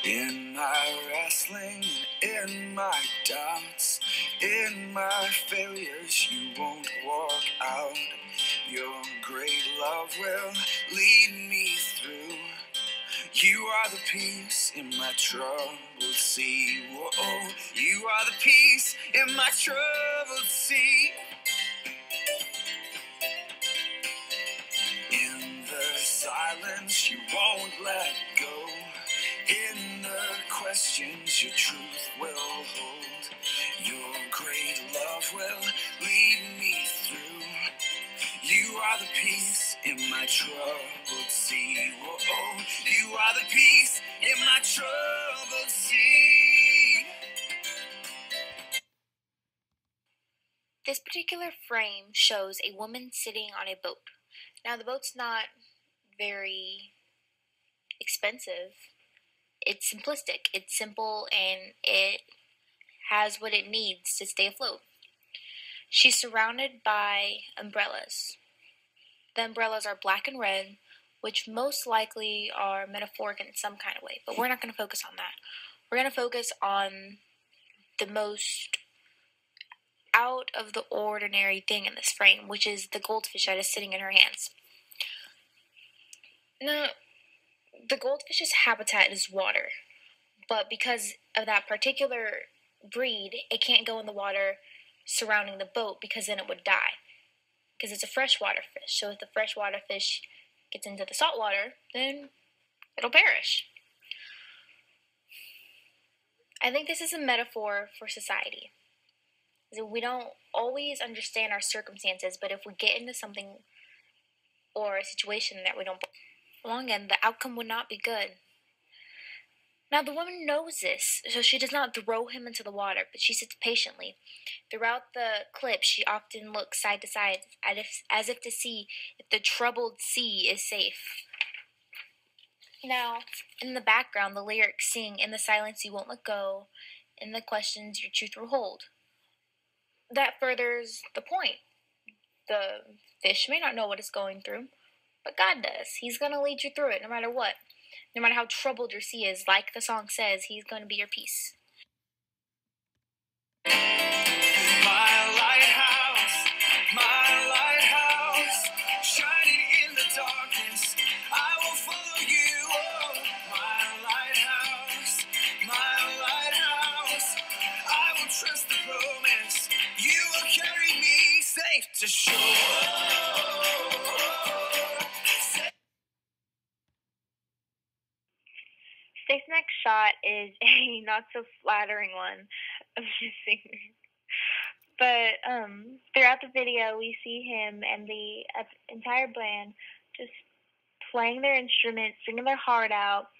In my wrestling, in my doubts, in my failures, you won't walk out. Your great love will lead me through. You are the peace in my troubled sea. Whoa, you are the peace in my troubled sea. In the silence, you won't let go. In the questions, your truth will hold. Your great love will lead me through. You are the peace in my troubled sea. Whoa, you are the peace in my troubled sea. This particular frame shows a woman sitting on a boat. Now, the boat's not very expensive. It's simplistic, it's simple, and it has what it needs to stay afloat. She's surrounded by umbrellas. The umbrellas are black and red, which most likely are metaphoric in some kind of way, but we're not going to focus on that. We're going to focus on the most out of the ordinary thing in this frame, which is the goldfish that is sitting in her hands. Now, the goldfish's habitat is water, but because of that particular breed, it can't go in the water surrounding the boat because then it would die. Because it's a freshwater fish, so if the freshwater fish gets into the salt water, then it'll perish. I think this is a metaphor for society. We don't always understand our circumstances, but if we get into something or a situation that we don't belong in, the outcome would not be good. Now, the woman knows this, so she does not throw him into the water, but she sits patiently. Throughout the clip, she often looks side to side, as if to see if the troubled sea is safe. Now, in the background, the lyrics sing, "In the silence you won't let go, in the questions your truth will hold." That furthers the point. The fish may not know what it's going through, but God does. He's going to lead you through it no matter what. No matter how troubled your sea is, like the song says, He's going to be your peace. My lighthouse, shining in the darkness, I will follow you. Oh, my lighthouse, I will trust the promise. You will carry me safe to shore. This next shot is a not so flattering one of the singer. But throughout the video, we see him and the entire band just playing their instruments, singing their heart out,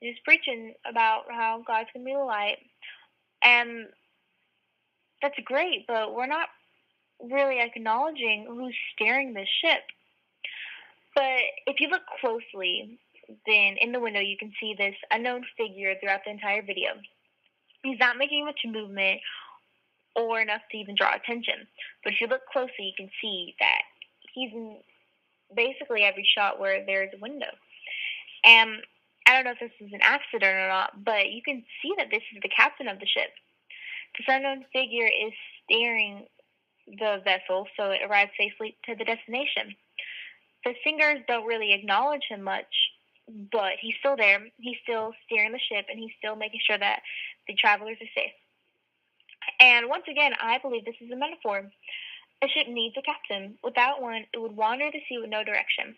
and just preaching about how God's going to be the light. And that's great, but we're not really acknowledging who's steering this ship. But if you look closely, then in the window you can see this unknown figure throughout the entire video. He's not making much movement or enough to even draw attention. But if you look closely, you can see that he's in basically every shot where there's a window. And I don't know if this is an accident or not, but you can see that this is the captain of the ship. This unknown figure is steering the vessel so it arrives safely to the destination. The singers don't really acknowledge him much, but he's still there. He's still steering the ship, and he's still making sure that the travelers are safe. And once again, I believe this is a metaphor. A ship needs a captain. Without one, it would wander the sea with no direction.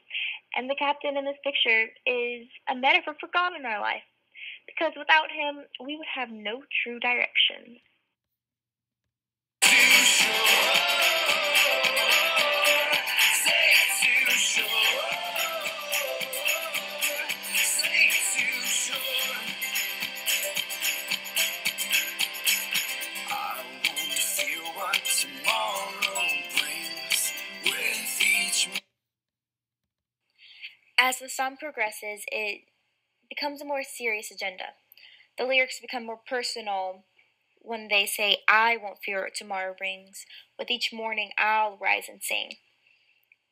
And the captain in this picture is a metaphor for God in our life. Because without him, we would have no true direction. As the song progresses, it becomes a more serious agenda. The lyrics become more personal when they say, "I won't fear what tomorrow brings. With each morning, I'll rise and sing."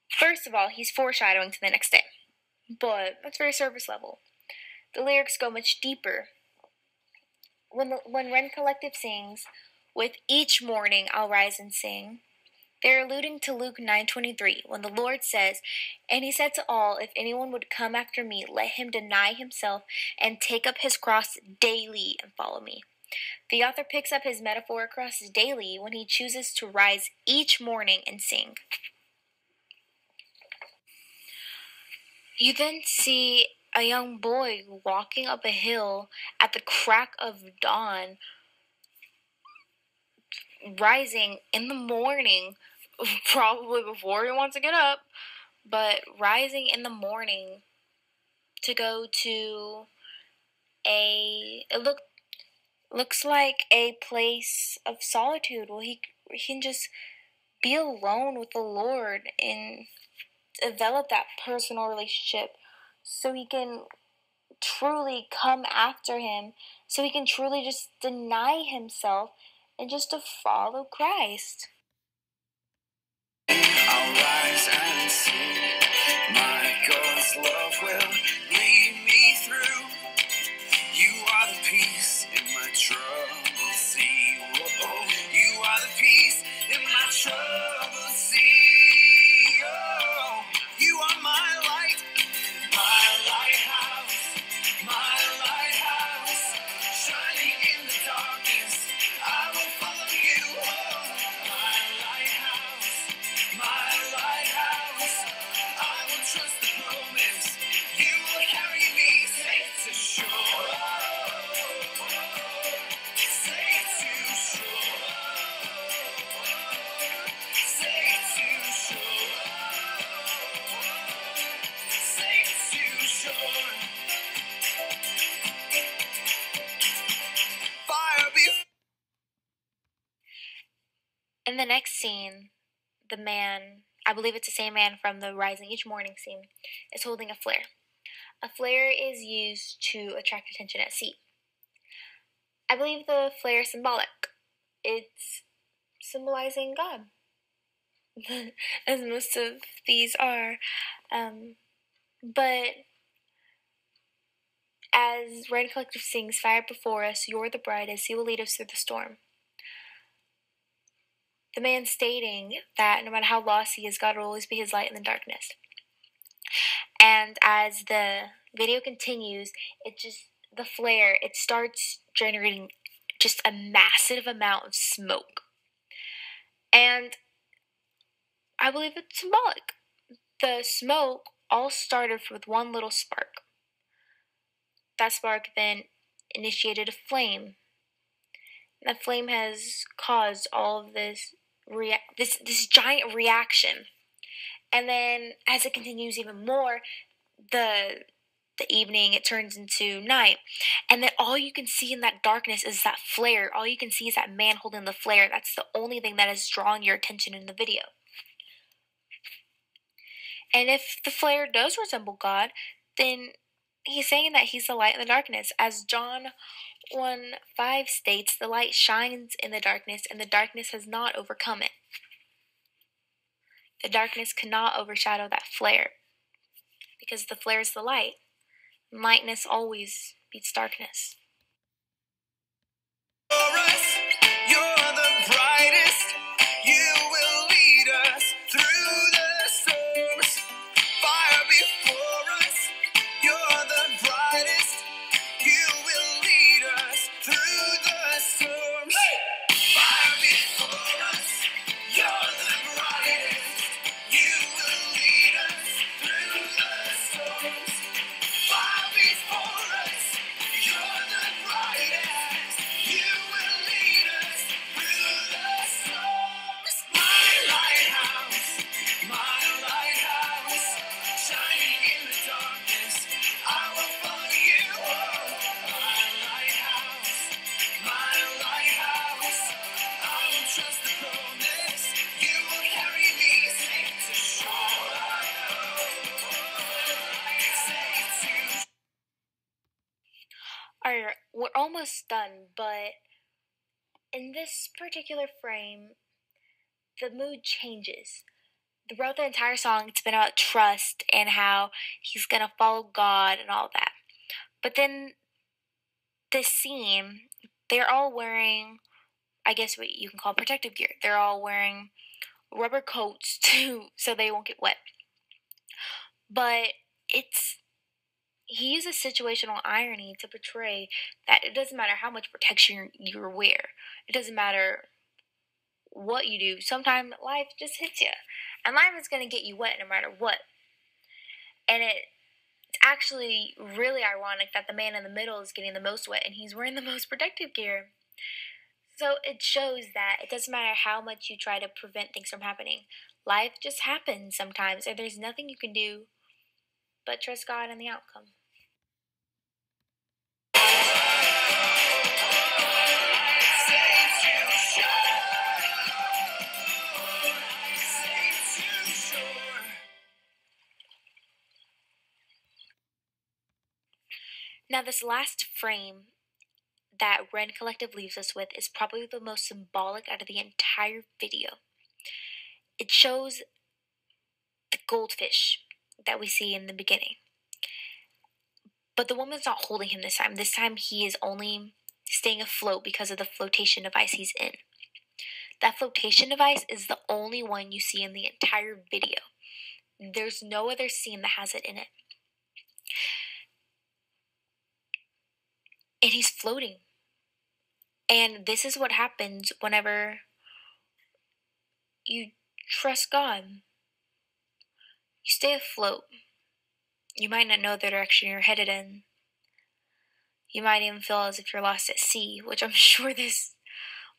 First of all, he's foreshadowing to the next day. But that's very surface level. The lyrics go much deeper. when Ren Collective sings, "With each morning I'll rise and sing," they're alluding to Luke 9:23, when the Lord says, "And he said to all, if anyone would come after me, let him deny himself and take up his cross daily and follow me." The author picks up his metaphoric cross daily when he chooses to rise each morning and sing. You then see a young boy walking up a hill at the crack of dawn, rising in the morning, probably before he wants to get up, but rising in the morning to go to looks like a place of solitude where he can just be alone with the Lord and develop that personal relationship, so he can truly come after him, so he can truly just deny himself and just to follow Christ. I'll rise and sing. My God's love will lead me through. You are the peace in my troubled sea. Whoa, you are the peace in my troubled sea. Oh, you are my light, my lighthouse, my lighthouse, shining in the darkness. I will follow you. Oh, my lighthouse, my lighthouse. I will trust the promise. You will carry me safe to shore. Safe to shore. Safe to shore. Safe to shore. Fire be. In the next scene, the man, I believe it's the same man from the rising each morning scene, is holding a flare. A flare is used to attract attention at sea. I believe the flare is symbolic. It's symbolizing God, as most of these are. But as Red Collective sings, "Fire before us, you're the brightest, you will lead us through the storm," the man stating that no matter how lost he is, God will always be his light in the darkness. And as the video continues, the flare, it starts generating just a massive amount of smoke. And I believe it's symbolic. The smoke all started with one little spark. That spark then initiated a flame. That flame has caused all of this giant reaction. And then as it continues even more, the evening, it turns into night. And then all you can see in that darkness is that flare. All you can see is that man holding the flare. That's the only thing that is drawing your attention in the video. And if the flare does resemble God, then he's saying that he's the light in the darkness. As John 1:5 states, the light shines in the darkness, and the darkness has not overcome it. The darkness cannot overshadow that flare, because the flare is the light. Lightness always beats darkness. For us, you're the brightest. You will lead us through the storms. Fire before us, you're the brightest. You will lead us through the storms. Fire before us, you're the brightest. You will lead us through the storms. Fire before us, you're the brightest. You will lead us through the storms. My lighthouse, shining in the darkness. I will follow you. My lighthouse, I will trust the promise. You will carry me safe to shore. Safe to. Alright, we're almost done, but in this particular frame, the mood changes. Throughout the entire song, it's been about trust and how he's gonna follow God and all that. But then this scene, they're all wearing, I guess what you can call protective gear. They're all wearing rubber coats so they won't get wet. But he uses situational irony to portray that it doesn't matter how much protection you wear. It doesn't matter what you do. Sometimes life just hits you. And life is going to get you wet no matter what. And it's actually really ironic that the man in the middle is getting the most wet and he's wearing the most protective gear. So it shows that it doesn't matter how much you try to prevent things from happening. Life just happens sometimes, and there's nothing you can do but trust God in the outcome. Now, this last frame that Ren Collective leaves us with is probably the most symbolic out of the entire video. It shows the goldfish that we see in the beginning. But the woman's not holding him this time. This time he is only staying afloat because of the flotation device he's in. That flotation device is the only one you see in the entire video. There's no other scene that has it in it. And he's floating. And this is what happens whenever you trust God. You stay afloat. You might not know the direction you're headed in. You might even feel as if you're lost at sea, which I'm sure this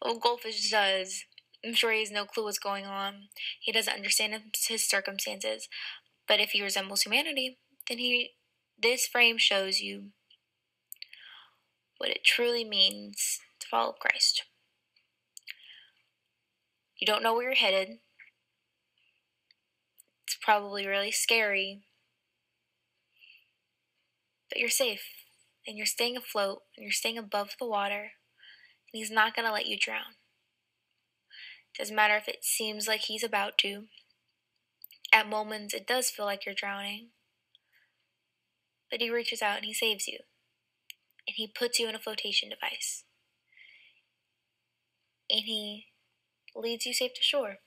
little goldfish does. I'm sure he has no clue what's going on. He doesn't understand his circumstances. But if he resembles humanity, then this frame shows you what it truly means to follow Christ. You don't know where you're headed. It's probably really scary. But you're safe. And you're staying afloat. And you're staying above the water. And he's not going to let you drown. Doesn't matter if it seems like he's about to. At moments, it does feel like you're drowning. But he reaches out and he saves you. And he puts you in a flotation device. And he leads you safe to shore.